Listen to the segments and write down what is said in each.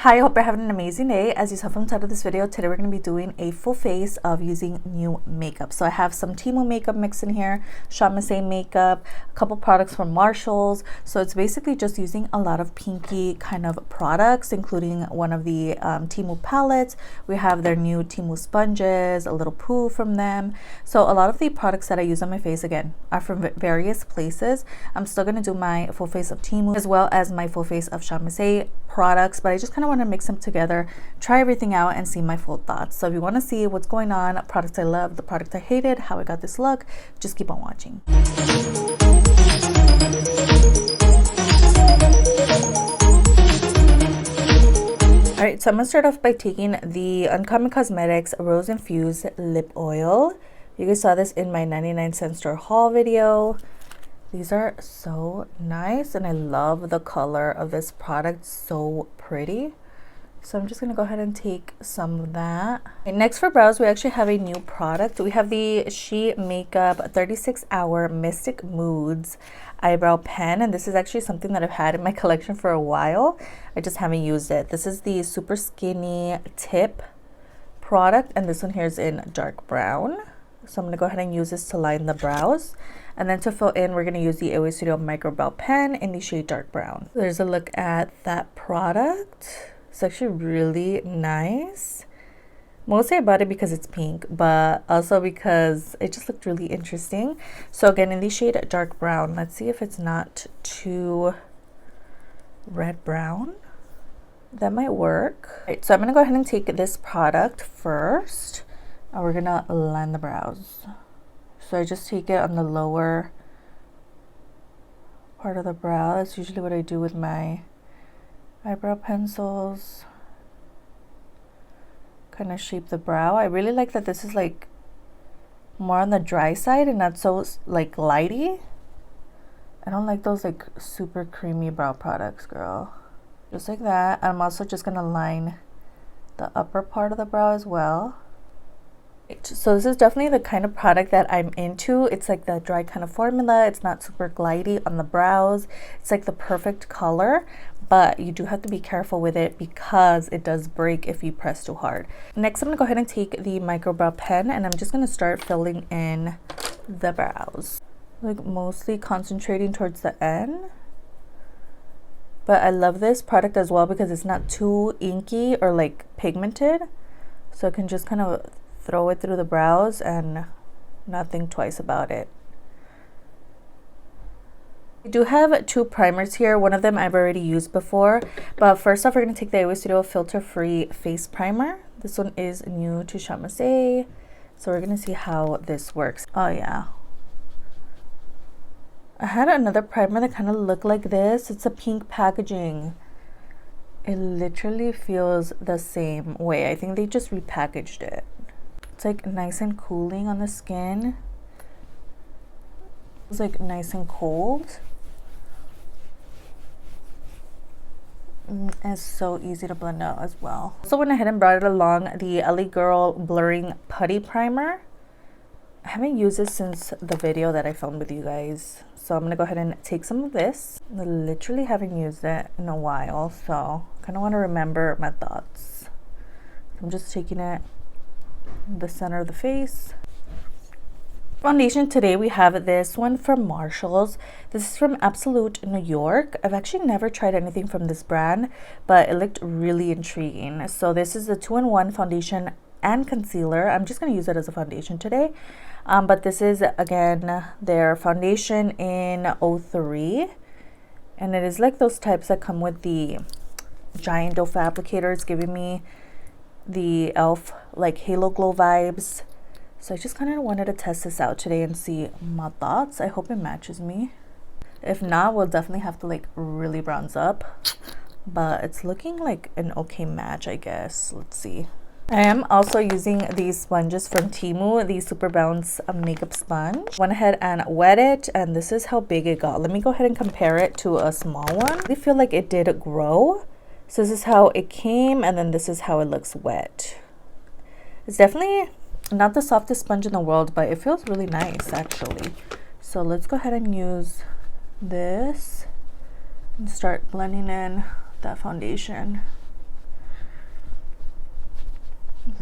Hi, I hope you're having an amazing day. As you saw from the title of this video, today we're going to be doing a full face of using new makeup. So I have some Temu makeup mix in here, Shamasay makeup, a couple products from Marshalls. So it's basically just using a lot of pinky kind of products, including one of the Temu palettes. We have their new Temu sponges, a little poo from them. So a lot of the products that I use on my face, again, are from various places. I'm still going to do my full face of Temu as well as my full face of Shamasay products, but I just kind of want to mix them together, try everything out, and see my full thoughts. So if you want to see what's going on, products I love, the product I hated, how I got this look, just keep on watching. Alright, so I'm going to start off by taking the Uncommon Cosmetics Rose Infused Lip Oil. You guys saw this in my 99-cent store haul video. These are so nice and I love the color of this product, so pretty. So I'm just going to go ahead and take some of that. And next for brows, we actually have a new product. We have the She Makeup 36-Hour Mystic Moods Eyebrow Pen, and this is actually something that I've had in my collection for a while. I just haven't used it. This is the Super Skinny Tip product, and this one here is in dark brown. So I'm going to go ahead and use this to line the brows. And then to fill in, we're going to use the Eyeshadow Micro Brow Pen in the shade dark brown. There's a look at that product. It's actually really nice. Mostly I bought it because it's pink, but also because it just looked really interesting. So again, in the shade dark brown, let's see if it's not too red brown. That might work. Right, so I'm going to go ahead and take this product first. And we're going to line the brows. So I just take it on the lower part of the brow. That's usually what I do with my eyebrow pencils. Kind of shape the brow. I really like that this is like more on the dry side and not so like lighty. I don't like those like super creamy brow products, girl. Just like that. I'm also just going to line the upper part of the brow as well. So this is definitely the kind of product that I'm into. It's like the dry kind of formula. It's not super glidey on the brows. It's like the perfect color, but you do have to be careful with it because it does break if you press too hard. Next, I'm going to go ahead and take the Micro Brow Pen and I'm just going to start filling in the brows. Like mostly concentrating towards the end. But I love this product as well because it's not too inky or like pigmented. So I can just kind of throw it through the brows and not think twice about it. I do have two primers here. One of them I've already used before, but first off we're going to take the Eyeshadow Filter Free Face Primer. This one is new to Shamasay, so we're going to see how this works. Oh yeah, I had another primer that kind of looked like this. It's a pink packaging. It literally feels the same way. I think they just repackaged it. It's like nice and cooling on the skin. It's like nice and cold. And it's so easy to blend out as well. So went ahead and brought it along the LA Girl Blurring Putty Primer. I haven't used this since the video that I filmed with you guys. So I'm going to go ahead and take some of this. I literally haven't used it in a while, so I kind of want to remember my thoughts. So I'm just taking it the center of the face. Foundation today, we have this one from Marshalls. This is from Absolute New York. I've actually never tried anything from this brand, but it looked really intriguing. So this is the 2-in-1 foundation and concealer. I'm just going to use it as a foundation today, but this is again their foundation in 03, and it is like those types that come with the giant doe applicator. It's giving me the elf like halo glow vibes, so I just kind of wanted to test this out today and see my thoughts. I hope it matches me. If not, we'll definitely have to like really bronze up, but it's looking like an okay match, I guess. Let's see. I am also using these sponges from Temu, the Super Bounce makeup sponge. Went ahead and wet it, and this is how big it got. Let me go ahead and compare it to a small one. I feel like it did grow. So this is how it came, and then this is how it looks wet. It's definitely not the softest sponge in the world, but it feels really nice actually. So let's go ahead and use this and start blending in that foundation.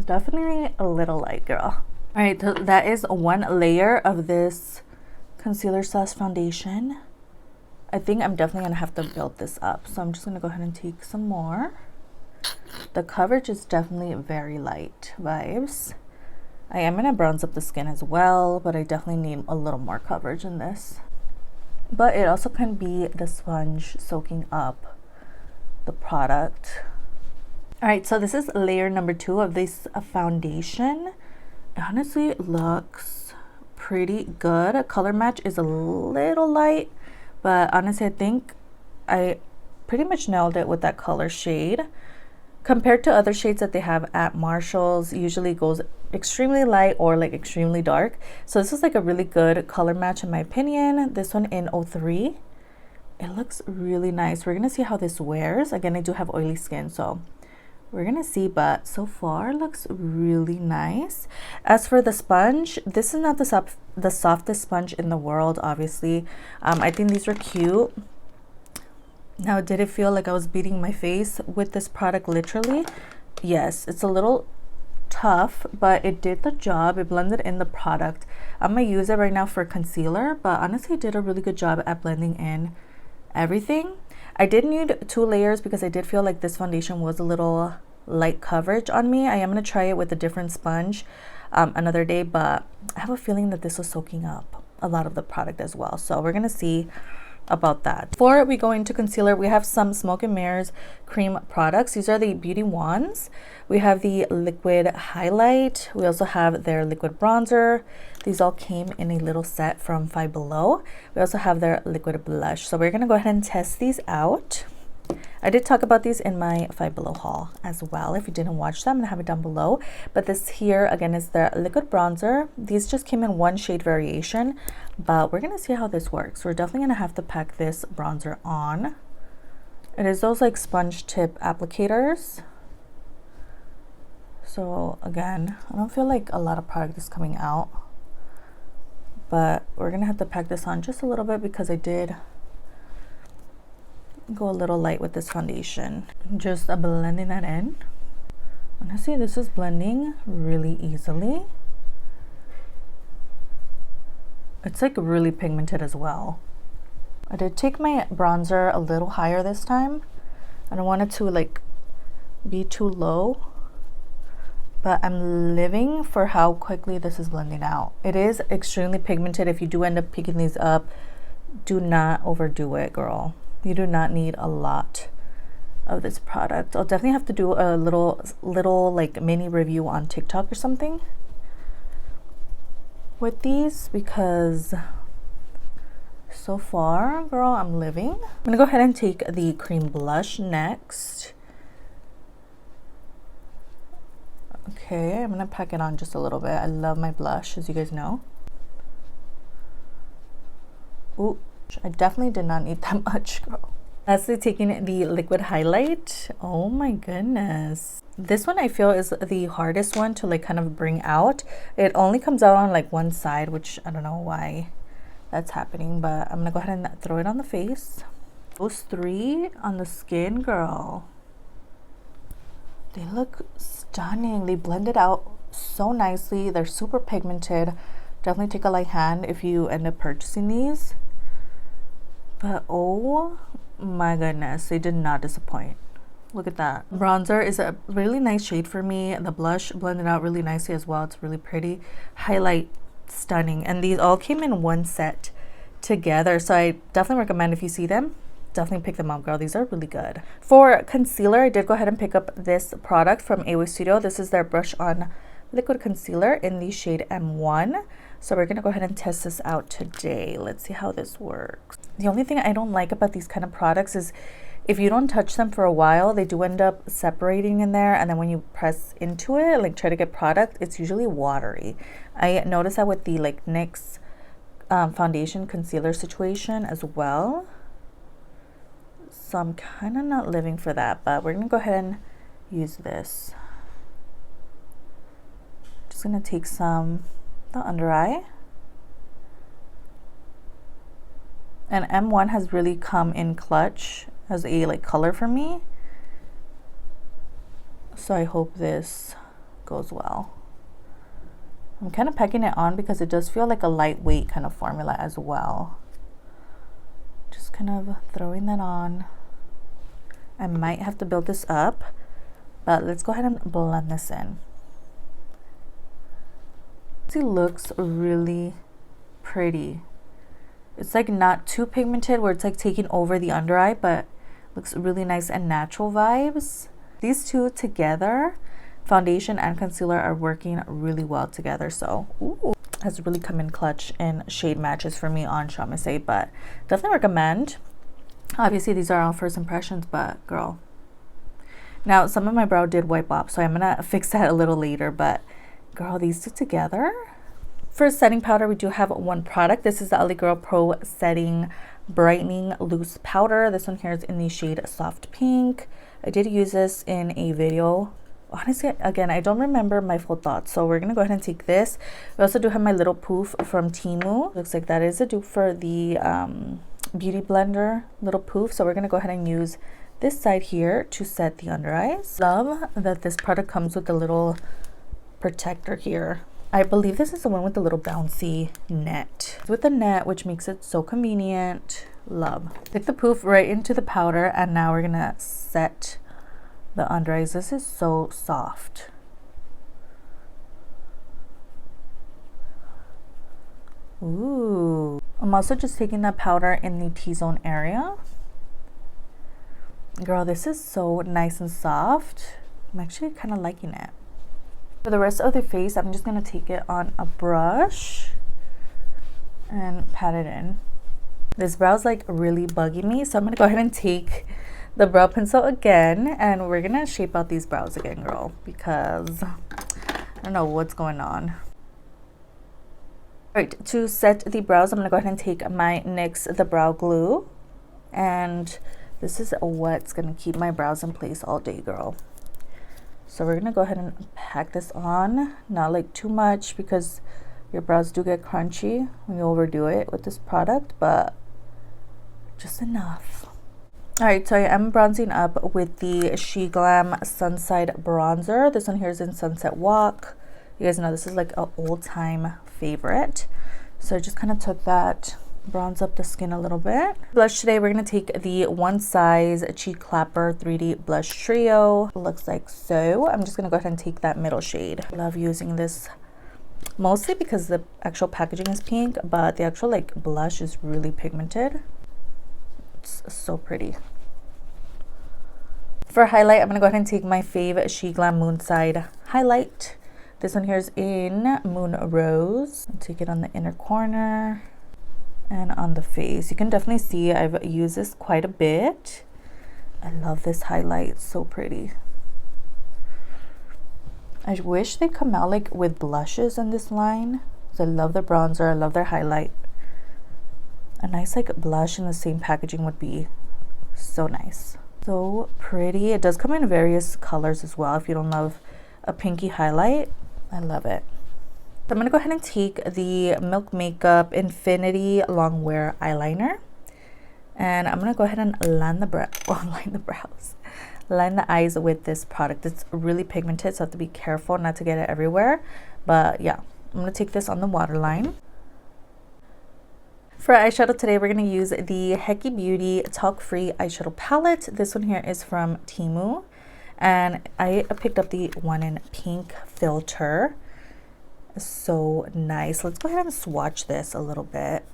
definitely a little light, girl. All right, so that is one layer of this concealer / foundation. I think I'm definitely gonna have to build this up, so I'm just gonna go ahead and take some more. The coverage is definitely very light vibes. I am gonna bronze up the skin as well, but I definitely need a little more coverage in this. But it also can be the sponge soaking up the product. All right, so this is layer number 2 of this foundation. It honestly looks pretty good. Color match is a little light, but honestly I think I pretty much nailed it with that color shade. Compared to other shades that they have at Marshall's, usually goes extremely light or like extremely dark. So this is like a really good color match in my opinion. This one in 03. It looks really nice. We're gonna see how this wears. Again, I do have oily skin, so we're gonna see, but so far looks really nice. As for the sponge, this is not the softest sponge in the world, obviously. I think these are cute. Now, did it feel like I was beating my face with this product literally? Yes, it's a little tough, but it did the job. It blended in the product. I'm gonna use it right now for concealer, but honestly it did a really good job at blending in everything. I did need 2 layers because I did feel like this foundation was a little light coverage on me. I am gonna try it with a different sponge another day, but I have a feeling that this was soaking up a lot of the product as well. So we're gonna see about that. Before we go into concealer, we have some Smoke and Mirrors cream products. These are the beauty wands. We have the liquid highlight. We also have their liquid bronzer. These all came in a little set from Five Below. We also have their liquid blush. So we're gonna go ahead and test these out. I did talk about these in my Five Below haul as well. If you didn't watch them, I'm gonna have it down below. But this here again is the liquid bronzer. These just came in 1 shade variation, but we're gonna see how this works. We're definitely gonna have to pack this bronzer on. It is those like sponge tip applicators. So again, I don't feel like a lot of product is coming out, but we're gonna have to pack this on just a little bit because I did go a little light with this foundation. Just blending that in. Honestly, this is blending really easily. It's like really pigmented as well. I did take my bronzer a little higher this time. I don't want it to like be too low, but I'm living for how quickly this is blending out. It is extremely pigmented. If you do end up picking these up, do not overdo it, girl. You do not need a lot of this product. I'll definitely have to do a little like mini review on TikTok or something with these because so far, girl, I'm living. I'm gonna go ahead and take the cream blush next. Okay, I'm gonna pack it on just a little bit. I love my blush, as you guys know. Ooh. I definitely did not need that much, girl. Lastly, taking the liquid highlight. Oh my goodness. This one I feel is the hardest one to like kind of bring out. It only comes out on like one side, which I don't know why that's happening, but I'm gonna go ahead and throw it on the face. Those 3 on the skin, girl. They look stunning. They blended out so nicely. They're super pigmented. Definitely take a light hand if you end up purchasing these. But oh my goodness, they did not disappoint. Look at that. Bronzer is a really nice shade for me. The blush blended out really nicely as well. It's really pretty. Highlight, stunning. And these all came in 1 set together. So I definitely recommend if you see them, definitely pick them up, girl. These are really good. For concealer, I did go ahead and pick up this product from Eyebrow Studio. This is their brush on liquid concealer in the shade M1. So we're gonna go ahead and test this out today. Let's see how this works. The only thing I don't like about these kind of products is if you don't touch them for a while, they do end up separating in there, and then when you press into it, like try to get product, it's usually watery. I noticed that with the like NYX foundation concealer situation as well. So I'm kind of not living for that, but we're gonna go ahead and use this. Just gonna take some the under eye. And M1 has really come in clutch as a like color for me. So I hope this goes well. I'm kind of packing it on because it does feel like a lightweight kind of formula as well. Just kind of throwing that on. I might have to build this up, but let's go ahead and blend this in. It looks really pretty. It's like not too pigmented where it's like taking over the under eye, but looks really nice and natural vibes. These two together, foundation and concealer, are working really well together. So ooh, has really come in clutch in shade matches for me on Shop Miss A, but definitely recommend. Obviously these are all first impressions, but girl. Now some of my brow did wipe off, so I'm gonna fix that a little later, but girl, these two together. For setting powder, we do have one product. This is the LA Girl Pro Setting Brightening Loose Powder. This one here is in the shade Soft Pink. I did use this in a video. Honestly, again, I don't remember my full thoughts, so we're gonna go ahead and take this. We also do have my little poof from Temu. Looks like that is a dupe for the Beauty Blender little poof, so we're gonna go ahead and use this side here to set the under eyes. Love that this product comes with a little protector here. I believe this is the one with the little bouncy net. With the net, which makes it so convenient. Love. Stick the poof right into the powder, and now we're gonna set the under eyes. This is so soft. Ooh. I'm also just taking that powder in the T-zone area. Girl, this is so nice and soft. I'm actually kind of liking it. For the rest of the face, I'm just going to take it on a brush and pat it in. This brow's like really bugging me, so I'm going to go ahead and take the brow pencil again, and we're going to shape out these brows again, girl, because I don't know what's going on. All right, to set the brows, I'm going to go ahead and take my NYX The Brow Glue, and this is what's going to keep my brows in place all day, girl. So we're gonna go ahead and pack this on, not like too much because your brows do get crunchy when you overdo it with this product, but just enough. All right, so I am bronzing up with the SHEGLAM Sunside Bronzer. This one here is in Sunset Walk. You guys know this is like an old time favorite. So I just kind of took that, bronze up the skin a little bit. Blush today, we're going to take the One Size Cheek Clapper 3D Blush Trio. It looks like so. I'm just going to go ahead and take that middle shade. I love using this mostly because the actual packaging is pink, but the actual like blush is really pigmented. It's so pretty. For highlight, I'm going to go ahead and take my fave SHEGLAM Moonside highlight. This one here is in Moon Rose. I'll take it on the inner corner and on the face. You can definitely see I've used this quite a bit. I love this highlight, it's so pretty. I wish they come out like with blushes in this line. So I love their bronzer, I love their highlight. A nice like blush in the same packaging would be so nice. So pretty. It does come in various colors as well. If you don't love a pinky highlight, I love it. So I'm going to go ahead and take the Milk Makeup Infinity Longwear Eyeliner. And I'm going to go ahead and line the brows. Line the eyes with this product. It's really pigmented, so I have to be careful not to get it everywhere. But yeah, I'm going to take this on the waterline. For eyeshadow today, we're going to use the Hecky Beauty Talc Free Eyeshadow Palette. This one here is from Temu. And I picked up the one in pink filter. So nice. Let's go ahead and swatch this a little bit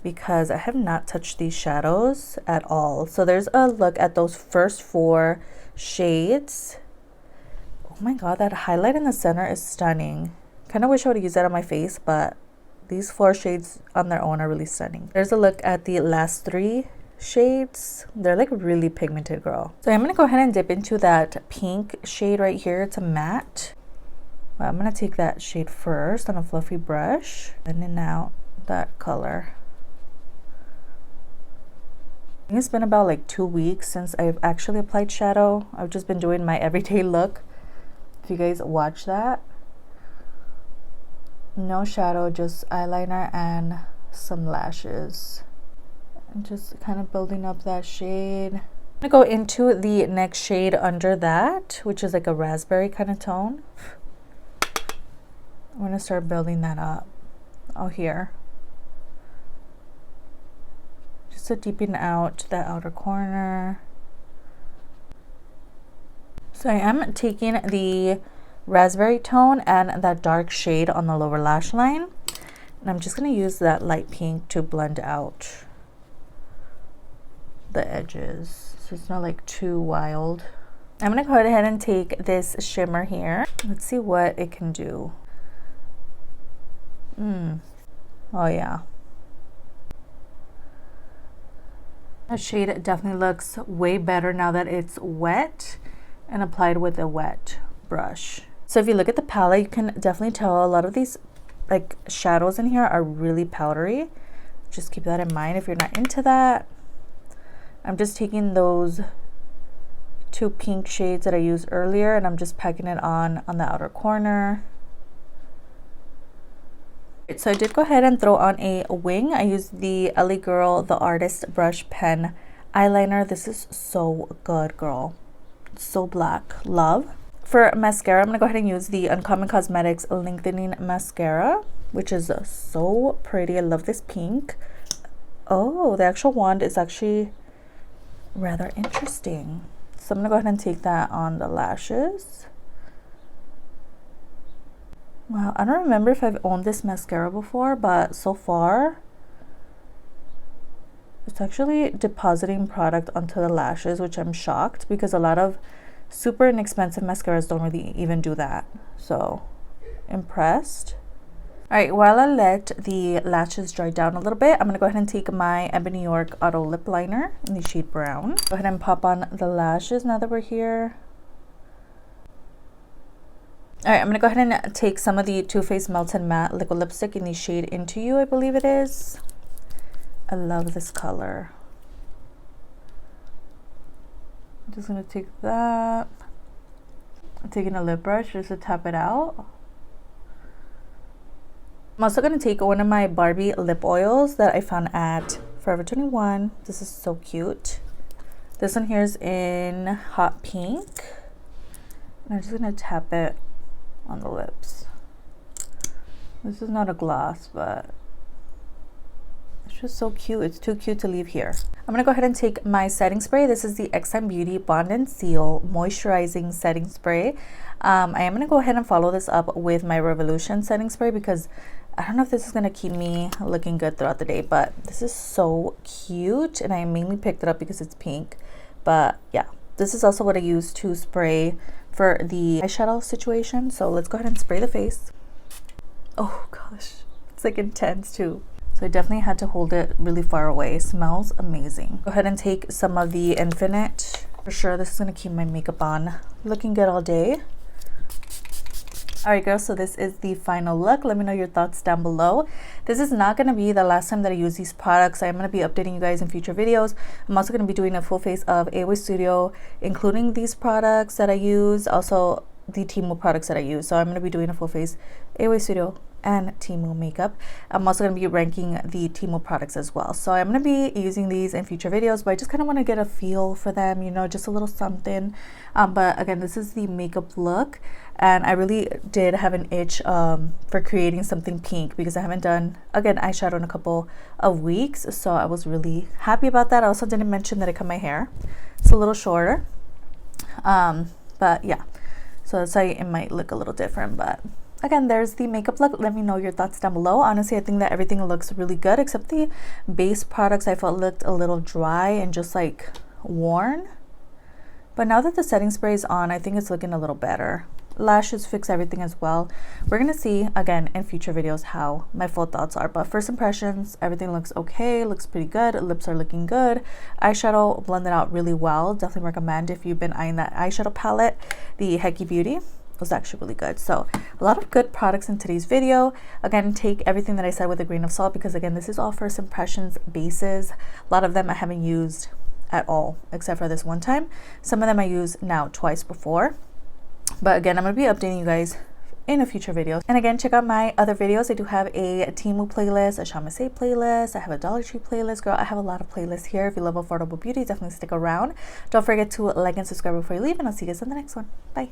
because I have not touched these shadows at all. So there's a look at those first 4 shades. Oh my god, that highlight in the center is stunning. Kind of wish I would have used that on my face, but these 4 shades on their own are really stunning. There's a look at the last 3 shades. They're like really pigmented, girl. So I'm going to go ahead and dip into that pink shade right here. It's a matte. I'm going to take that shade first on a fluffy brush and then out that color. I think it's been about like 2 weeks since I've actually applied shadow. I've just been doing my everyday look. If you guys watch that. No shadow, just eyeliner and some lashes. And just kind of building up that shade. I'm going to go into the next shade under that, which is like a raspberry kind of tone. I'm gonna start building that up out here, just to deepen out that outer corner. So I am taking the raspberry tone and that dark shade on the lower lash line, and I'm just going to use that light pink to blend out the edges so it's not like too wild. I'm going to go ahead and take this shimmer here. Let's see what it can do. Oh yeah, that shade definitely looks way better now that it's wet and applied with a wet brush. So if you look at the palette, you can definitely tell a lot of these like shadows in here are really powdery. Just keep that in mind if you're not into that. I'm just taking those two pink shades that I used earlier and I'm just packing it on the outer corner. So I did go ahead and throw on a wing. I used the LA Girl The Artist Brush Pen eyeliner. This is so good, girl. So black. Love. For mascara, I'm gonna go ahead and use the Uncommon Cosmetics Lengthening Mascara, which is so pretty. I love this pink. Oh, the actual wand is actually rather interesting. So I'm gonna go ahead and take that on the lashes. Wow, I don't remember if I've owned this mascara before, but so far it's actually depositing product onto the lashes, which I'm shocked because a lot of super inexpensive mascaras don't really even do that. So impressed. All right, while I let the lashes dry down a little bit, I'm gonna go ahead and take my Ebony York Auto Lip Liner in the shade Brown. Go ahead and pop on the lashes now that we're here. All right, I'm gonna go ahead and take some of the Too Faced Melted Matte Liquid Lipstick in the shade Into You, I believe it is. I love this color. I'm just gonna take that. I'm taking a lip brush just to tap it out. I'm also gonna take one of my Barbie lip oils that I found at Forever 21. This is so cute. This one here is in hot pink. And I'm just gonna tap it on the lips. This is not a gloss, but it's just so cute. It's too cute to leave here. I'm gonna go ahead and take my setting spray. This is the X Time Beauty Bond and Seal Moisturizing Setting Spray. I am gonna go ahead and follow this up with my Revolution setting spray because I don't know if this is gonna keep me looking good throughout the day, but this is so cute and I mainly picked it up because it's pink. But yeah, this is also what I use to spray for the eyeshadow situation. So let's go ahead and spray the face. Oh gosh, it's like intense too. So I definitely had to hold it really far away. It smells amazing. Go ahead and take some of the Infinite. For sure, this is gonna keep my makeup on looking good all day. All right, girls, so this is the final look. Let me know your thoughts down below. This is not gonna be the last time that I use these products. I'm gonna be updating you guys in future videos. I'm also gonna be doing a full face of Eyebrow Studio, including these products that I use, also the Temu products that I use. So I'm gonna be doing a full face Eyebrow Studio and Temu makeup. I'm also going to be ranking the Temu products as well. So I'm going to be using these in future videos, but I just kind of want to get a feel for them, you know, just a little something. But again, this is the makeup look, and I really did have an itch for creating something pink because I haven't done, again, eyeshadow in a couple of weeks. So I was really happy about that. I also didn't mention that I cut my hair. It's a little shorter. But yeah, so that's why it might look a little different, but again, there's the makeup look. Let me know your thoughts down below. Honestly, I think that everything looks really good except the base products I felt looked a little dry and just like worn. But now that the setting spray is on, I think it's looking a little better. Lashes fix everything as well. We're gonna see again in future videos how my full thoughts are. But first impressions, everything looks okay, looks pretty good. Lips are looking good. Eyeshadow blended out really well. Definitely recommend if you've been eyeing that eyeshadow palette, the Hecky Beauty. Was actually really good. So a lot of good products in today's video. Again, take everything that I said with a grain of salt because again, this is all first impressions bases. A lot of them I haven't used at all except for this one time. Some of them I used now twice before, but again, I'm going to be updating you guys in a future video. And again, check out my other videos. I do have a Temu playlist, a Shamasay playlist, I have a Dollar Tree playlist. Girl, I have a lot of playlists here. If you love affordable beauty, definitely stick around. Don't forget to like and subscribe before you leave, and I'll see you guys in the next one. Bye.